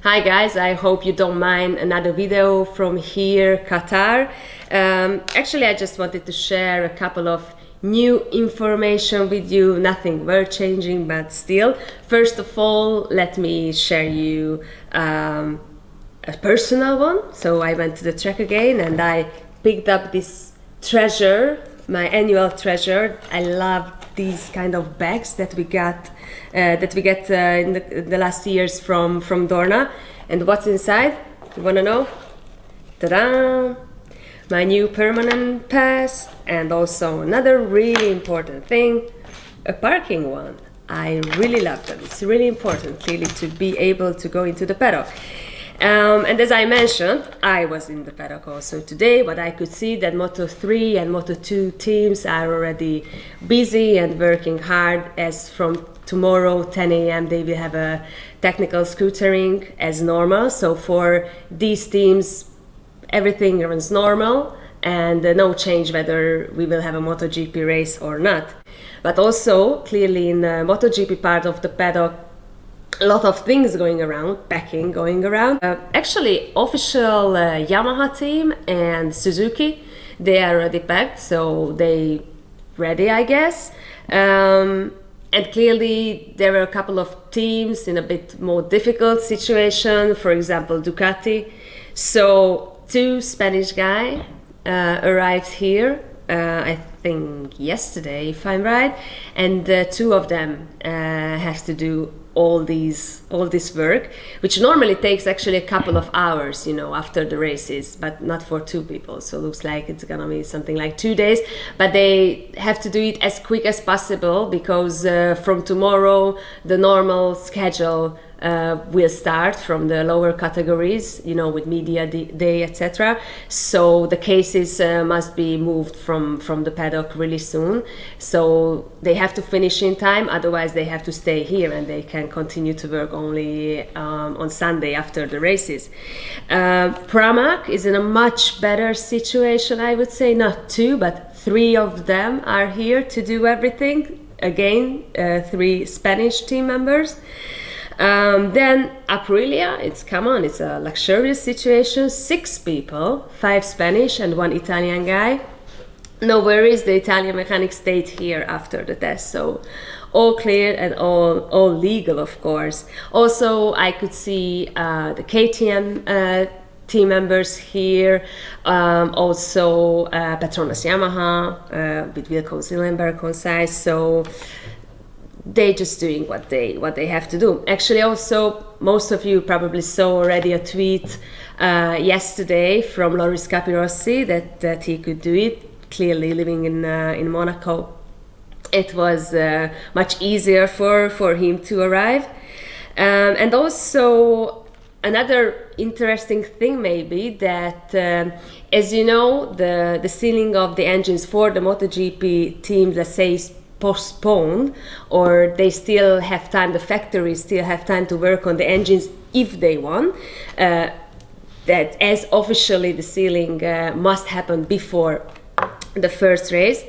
Hi guys, I hope you don't mind another video from here, Qatar. Actually, I just wanted to share a couple of new information with you, nothing world changing, but still. First of all, let me share you a personal one. So I went to the track again and I picked up this treasure, my annual treasure. I love these kind of bags that we get in the last years from Dorna. And what's inside? You wanna know? Ta-da! My new permanent pass, and also another really important thing, a parking one. I really love them. It's really important, clearly, to be able to go into the paddock. And as I mentioned, I was in the paddock also today, but I could see that Moto3 and Moto2 teams are already busy and working hard. As from tomorrow, 10 a.m., they will have a technical scootering as normal. So for these teams, everything runs normal and no change whether we will have a MotoGP race or not. But also, clearly in the MotoGP part of the paddock, a lot of things going around, packing going around. Actually, official Yamaha team and Suzuki, they are already packed, so they ready, I guess. And clearly, there were a couple of teams in a bit more difficult situation. For example, Ducati. So two Spanish guys arrived here. I think yesterday, if I'm right, and two of them have to do all this work, which normally takes actually a couple of hours, after the races, but not for two people. So it looks like it's gonna be something like 2 days, but they have to do it as quick as possible because from tomorrow the normal schedule will start from the lower categories, with media day, etc. So the cases must be moved from the paddock really soon. So they have to finish in time, otherwise they have to stay here and they can continue to work only on Sunday after the races. Pramac is in a much better situation, I would say. Not two, but three of them are here to do everything. Again, three Spanish team members. Then Aprilia, it's a luxurious situation. 6 people, 5 Spanish and 1 Italian guy. No worries, the Italian mechanic stayed here after the test, so all clear and all legal, of course. Also, I could see the KTM team members here, also Petronas Yamaha with Wilco Zillenberg on site. So they just doing what they have to do. Actually, also most of you probably saw already a tweet yesterday from Loris Capirossi that he could do it. Clearly, living in Monaco, it was much easier for him to arrive. And also another interesting thing maybe that, as you know, the sealing of the engines for the MotoGP team, let's say, is postponed, or they still have time, the factories still have time to work on the engines if they want. That as officially the sealing must happen before the first race,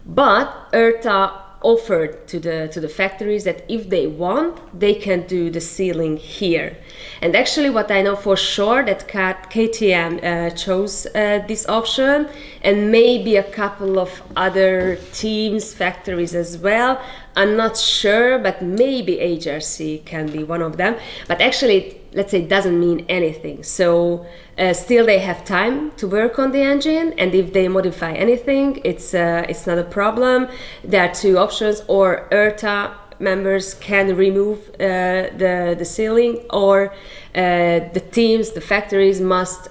but IRTA offered to the factories that if they want, they can do the sealing here. And actually what I know for sure that KTM chose this option, and maybe a couple of other teams, factories as well. I'm not sure, but maybe HRC can be one of them. But actually, let's say, it doesn't mean anything. So still they have time to work on the engine, and if they modify anything, it's not a problem. There are two options: or IRTA members can remove the sealing, or the teams, the factories must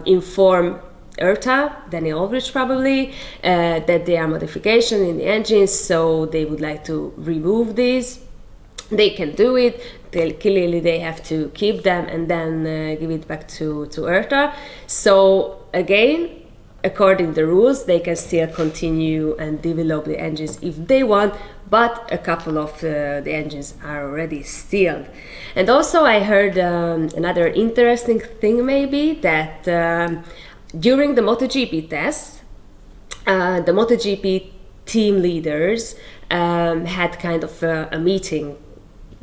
inform IRTA, Danny Aldrich probably, that there are modifications in the engines, so they would like to remove these. They can do it. Clearly they have to keep them and then give it back to IRTA. So again, according to the rules, they can still continue and develop the engines if they want, but a couple of the engines are already sealed. And also I heard another interesting thing maybe, that during the MotoGP test, the MotoGP team leaders had kind of a meeting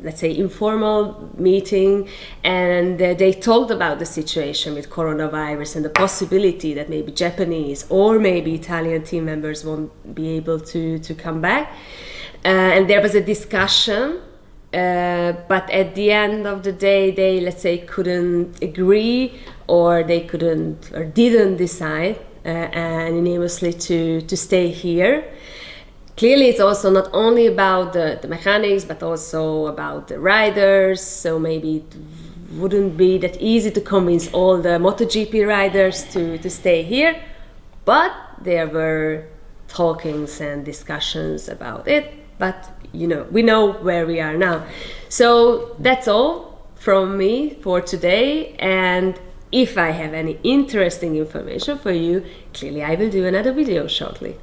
let's say, informal meeting, and they talked about the situation with coronavirus and the possibility that maybe Japanese or maybe Italian team members won't be able to come back. And there was a discussion, but at the end of the day, they, let's say, couldn't agree, or they couldn't or didn't decide unanimously to stay here. Clearly, it's also not only about the mechanics, but also about the riders. So maybe it wouldn't be that easy to convince all the MotoGP riders to stay here. But there were talkings and discussions about it. But, you know, we know where we are now. So that's all from me for today. And if I have any interesting information for you, clearly I will do another video shortly.